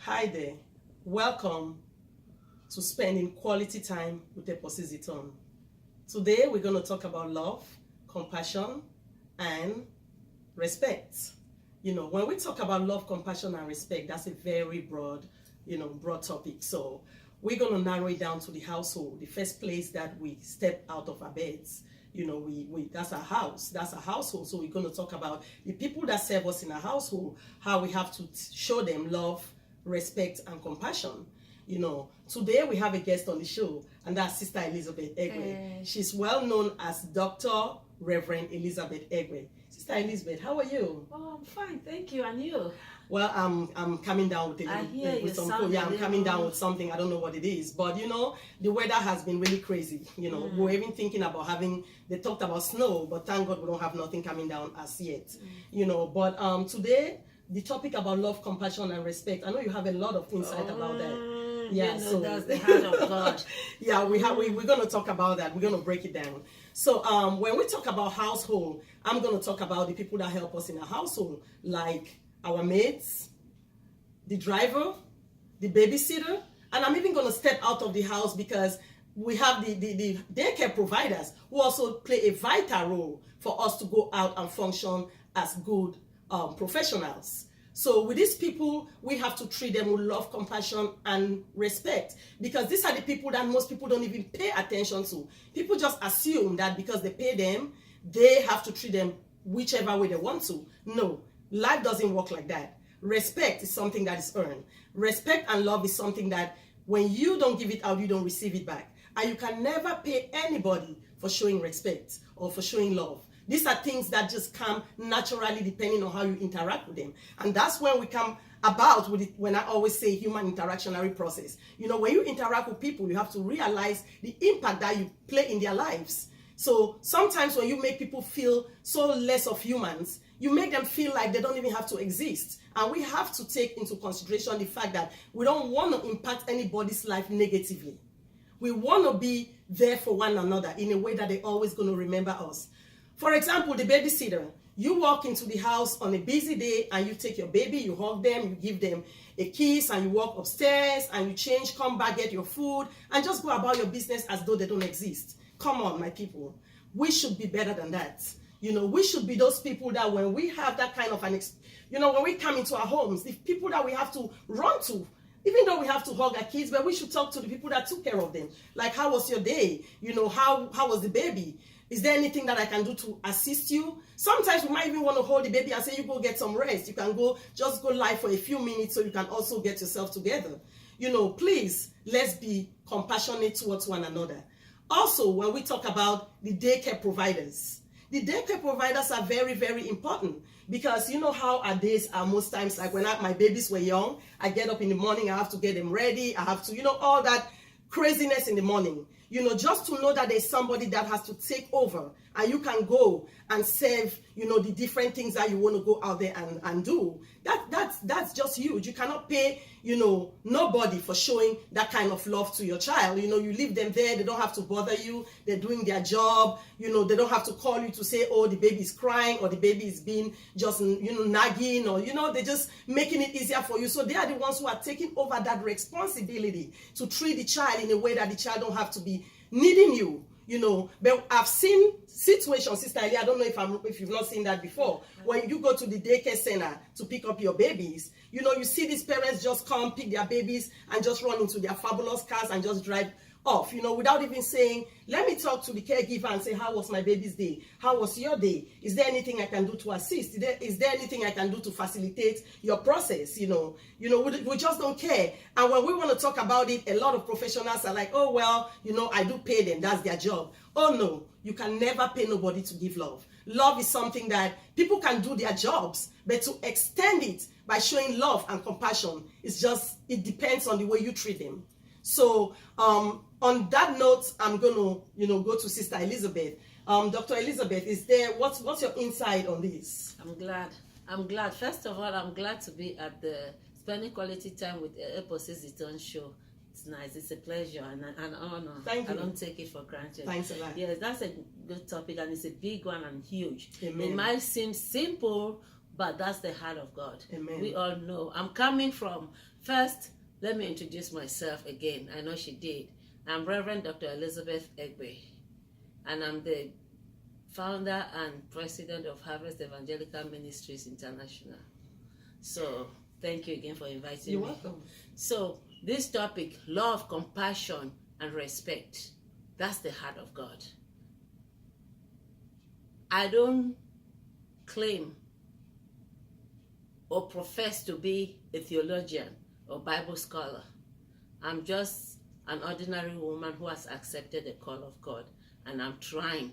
Hi there. Welcome to spending quality time with Eposi Ziton. Today we're going to talk about love, compassion, and respect. When we talk about love, compassion, and respect, that's a very broad topic. So we're going to narrow it down to the household, the first place that we step out of our beds. That's our house, that's our household. So we're going to talk about the people that serve us in our household, how we have to show them love, respect, and compassion. Today we have a guest on the show, and that's Sister Elizabeth Egwe. She's well known as Dr. Reverend Elizabeth Egwe. Sister Elizabeth, how are you? Oh, I'm fine, thank you. And you? Well, I'm coming down with I'm coming down with something. I don't know what it is, but the weather has been really crazy. We're even thinking about they talked about snow, but thank God we don't have nothing coming down as yet. But today the topic about love, compassion, and respect. I know you have a lot of insight about that. Yeah, so that's the heart of God. Yeah, we're going to talk about that. We're going to break it down. So when we talk about household, I'm going to talk about the people that help us in our household, like our maids, the driver, the babysitter, and I'm even going to step out of the house because we have the daycare providers who also play a vital role for us to go out and function as good professionals. So with these people, we have to treat them with love, compassion, and respect, because these are the people that most people don't even pay attention to. People just assume that because they pay them, they have to treat them whichever way they want to. No, life doesn't work like that. Respect is something that is earned. Respect and love is something that when you don't give it out, you don't receive it back. And you can never pay anybody for showing respect or for showing love. These are things that just come naturally depending on how you interact with them. And that's when we come about with it, when I always say human interactionary process. When you interact with people, you have to realize the impact that you play in their lives. So sometimes when you make people feel so less of humans, you make them feel like they don't even have to exist. And we have to take into consideration the fact that we don't want to impact anybody's life negatively. We want to be there for one another in a way that they're always going to remember us. For example, the babysitter. You walk into the house on a busy day and you take your baby, you hug them, you give them a kiss, and you walk upstairs and you change, come back, get your food, and just go about your business as though they don't exist. Come on, my people. We should be better than that. We should be those people that when we have that kind of when we come into our homes, the people that we have to run to, even though we have to hug our kids, but we should talk to the people that took care of them. Like, how was your day? How was the baby? Is there anything that I can do to assist you? Sometimes we might even want to hold the baby and say, you go get some rest. You can just go lie for a few minutes so you can also get yourself together. Please, let's be compassionate towards one another. Also, when we talk about the daycare providers are very, very important, because how our days are most times. Like when my babies were young, I get up in the morning, I have to get them ready. I have to, all that craziness in the morning. Just to know that there's somebody that has to take over and you can go and serve, the different things that you want to go out there and do. That's just huge. You cannot pay, nobody for showing that kind of love to your child. You leave them there. They don't have to bother you. They're doing their job. They don't have to call you to say, oh, the baby is crying or the baby is being just, nagging, or, they're just making it easier for you. So they are the ones who are taking over that responsibility to treat the child in a way that the child don't have to be needing you. But I've seen situations, Sister Eli, I don't know if you've not seen that before, when you go to the daycare center to pick up your babies, you see these parents just come pick their babies and just run into their fabulous cars and just drive off, without even saying, let me talk to the caregiver and say, how was my baby's day? How was your day? Is there anything I can do to assist? Is there anything I can do to facilitate your process? We just don't care. And when we want to talk about it, a lot of professionals are like, oh, well, I do pay them. That's their job. Oh, no, you can never pay nobody to give love. Love is something that people can do their jobs, but to extend it by showing love and compassion, it depends on the way you treat them. So on that note, I'm going to, go to Sister Elizabeth. Dr. Elizabeth, what's your insight on this? I'm glad. First of all, I'm glad to be at the Spending Quality Time with Eposi Ziton show. It's nice. It's a pleasure and an honor. Thank you. I don't take it for granted. Thanks a lot. Yes, that's a good topic, and it's a big one and huge. Amen. It might seem simple, but that's the heart of God. Amen. We all know. I'm coming from, first, let me introduce myself again. I know she did. I'm Reverend Dr. Elizabeth Egbe, and I'm the founder and president of Harvest Evangelical Ministries International. So thank you again for inviting You're me. welcome. So this topic, love, compassion, and respect, that's the heart of God. I don't claim or profess to be a theologian or Bible scholar. I'm just an ordinary woman who has accepted the call of God, and I'm trying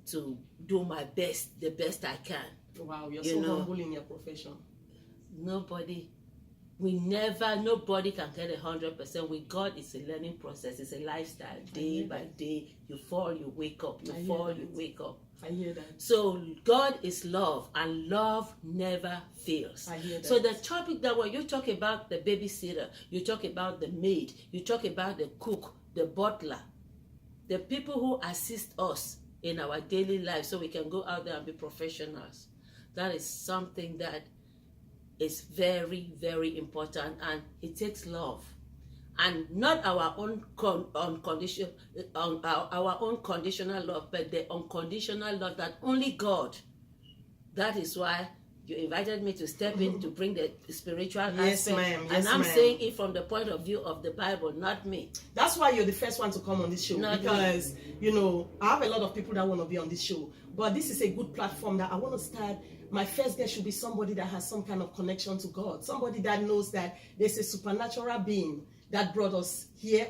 to do my best, the best I can. Wow, you're You so know, humble in your profession. nobody can get 100%. With God, it's a learning process. It's a lifestyle. Day by day, you fall, you wake up. You fall, you wake up. I hear that. So God is love, and love never fails. I hear that. So the topic that when you talk about the babysitter, you talk about the maid, you talk about the cook, the butler, the people who assist us in our daily life so we can go out there and be professionals. That is something that is very, very important, and it takes love. And not our own our own conditional love, but the unconditional love that only God. That is why you invited me to step in to bring the spiritual Yes, aspect. ma'am. And Yes, I'm ma'am. saying it from the point of view of the Bible, not me. That's why you're the first one to come on this show, Not because you know I have a lot of people that want to be on this show, but this is a good platform that I want to start. My first guest should be somebody that has some kind of connection to God, somebody that knows that there's a supernatural being that brought us here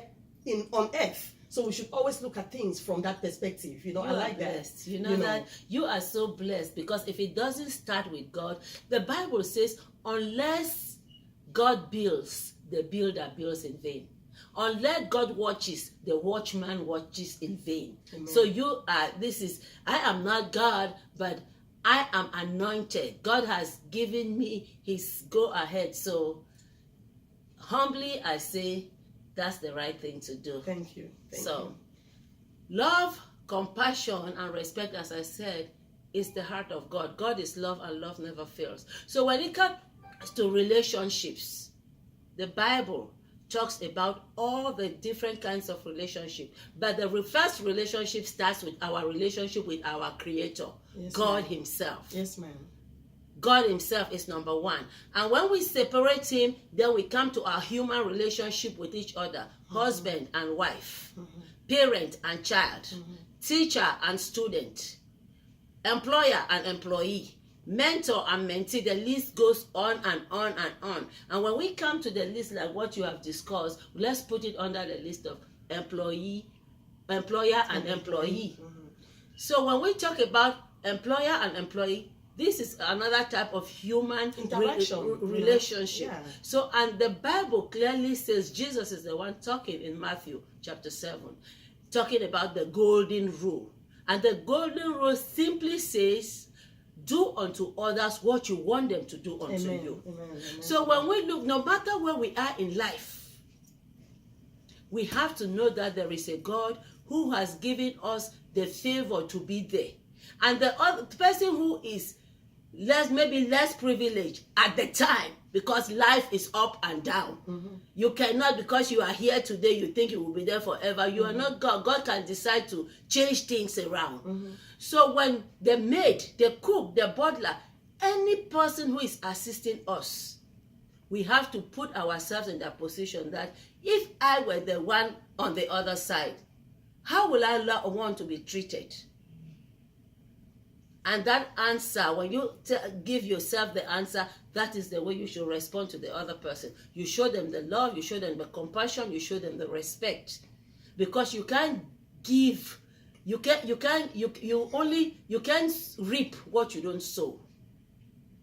on earth. So we should always look at things from that perspective. You know, I like Blessed. that. You know that you are so blessed, because if it doesn't start with God, the Bible says, unless God builds, the builder builds in vain. Unless God watches, the watchman watches in vain. Amen. So you are, I am not God, but I am anointed. God has given me his go ahead. So humbly I say, that's the right thing to do. Thank you. Thank So, you. love, compassion, and respect, as I said, is the heart of God. God is love, and love never fails. So when it comes to relationships, the Bible talks about all the different kinds of relationship. But the first relationship starts with our relationship with our Creator, Yes, God ma'am. himself. Yes, ma'am. God himself is number one. And when we separate him, then we come to our human relationship with each other. Husband and wife, parent and child, teacher and student, employer and employee, mentor and mentee. The list goes on and on and on. And when we come to the list like what you have discussed, let's put it under the list of employer and employee. So when we talk about employer and employee, this is another type of human Interaction, relationship. Yeah. So, and the Bible clearly says, Jesus is the one talking in Matthew chapter 7, talking about the golden rule. And the golden rule simply says, do unto others what you want them to do unto Amen. you. Amen. Amen. So when we look, no matter where we are in life, we have to know that there is a God who has given us the favor to be there. And the other person who is maybe less privileged at the time, because life is up and down. You cannot, because you are here today, you think you will be there forever. You are not God. God can decide to change things around. So when the maid, the cook, the butler, any person who is assisting us, we have to put ourselves in that position that if I were the one on the other side, how will I want to be treated? And that answer, when you give yourself the answer, that is the way you should respond to the other person. You show them the love, you show them the compassion, you show them the respect. Because you can't give, you can't reap what you don't sow.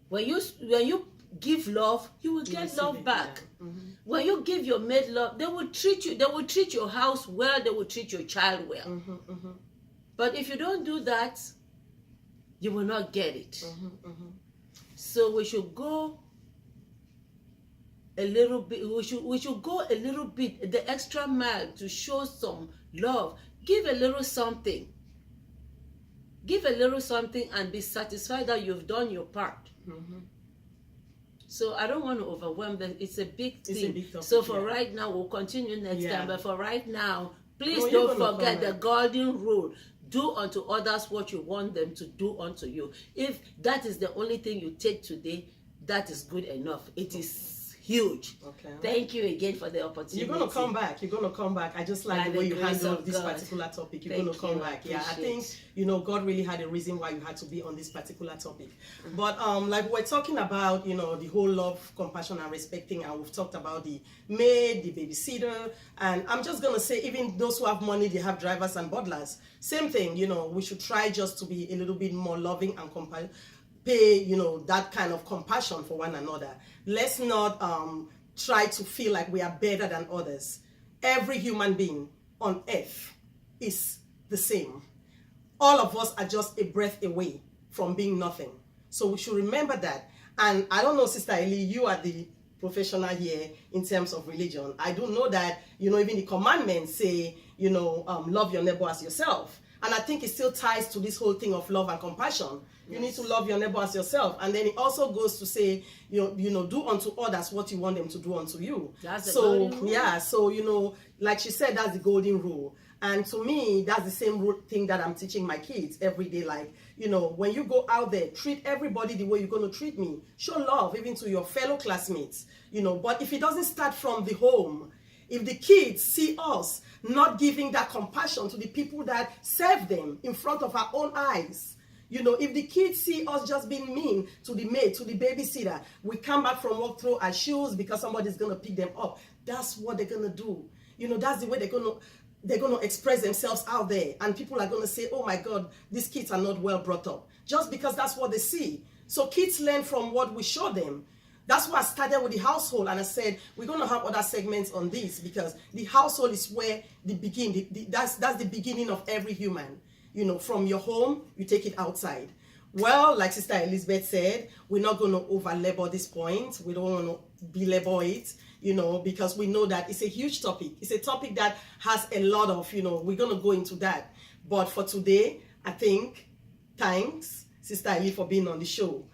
When you give love, you will get love back. Yeah. When you give your maid love, they will treat your house well, they will treat your child well. But if you don't do that, you will not get it. So we should go a little bit, we should go a little bit, the extra mile, to show some love. Give a little something. Give a little something and be satisfied that you've done your part. So I don't want to overwhelm them. It's a big thing. It's a big topic, so for yeah. right now, we'll continue next Yeah. time. But for right now, please No, you're don't gonna forget the comment. golden rule. Do unto others what you want them to do unto you. If that is the only thing you take today, that is good enough. It is huge. Okay. Thank you again for the opportunity. You're gonna come back. You're gonna come back. I just By like the way the you grace handle of this God. particular topic. You're Thank gonna come you. I back. Yeah, I appreciate. think God really had a reason why you had to be on this particular topic. But like we're talking about, the whole love, compassion, and respecting, and we've talked about the maid, the babysitter, and I'm just gonna say, even those who have money, they have drivers and butlers. Same thing. We should try just to be a little bit more loving and pay, that kind of compassion for one another. Let's not try to feel like we are better than others. Every human being on earth is the same. All of us are just a breath away from being nothing. So we should remember that. And I don't know, Sister Eli, you are the professional here in terms of religion. I do know that, even the commandments say, love your neighbor as yourself. And I think it still ties to this whole thing of love and compassion. You need to love your neighbor as yourself. And then it also goes to say, do unto others what you want them to do unto you. That's the golden rule. Yeah, so, like she said, that's the golden rule. And to me, that's the same thing that I'm teaching my kids every day. Like, when you go out there, treat everybody the way you're going to treat me. Show love even to your fellow classmates. But if it doesn't start from the home, if the kids see us not giving that compassion to the people that serve them in front of our own eyes, if the kids see us just being mean to the maid, to the babysitter, we come back from work, throw our shoes because somebody's going to pick them up. That's what they're going to do. That's the way they're going to express themselves out there. And people are going to say, oh my God, these kids are not well brought up. Just because that's what they see. So kids learn from what we show them. That's why I started with the household, and I said we're going to have other segments on this because the household is where that's the beginning of every human. From your home, you take it outside. Well, like Sister Elizabeth said, we're not going to over-labor this point. We don't want to belabor it, because we know that it's a huge topic. It's a topic that has a lot of, we're going to go into that. But for today, I think, thanks, Sister Eli, for being on the show.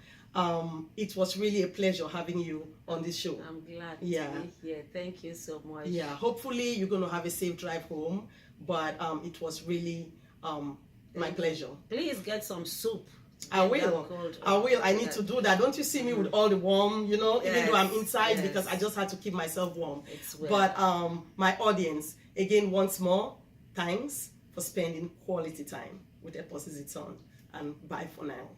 It was really a pleasure having you on this show. I'm glad to be here. Thank you so much. Yeah, hopefully you're going to have a safe drive home. But it was really my pleasure. Please get some soup. I will. I need to do that. Don't you see me with all the warm, even though I'm inside because I just had to keep myself warm. But my audience, again, once more, thanks for spending quality time with Eposi Ziton. And bye for now.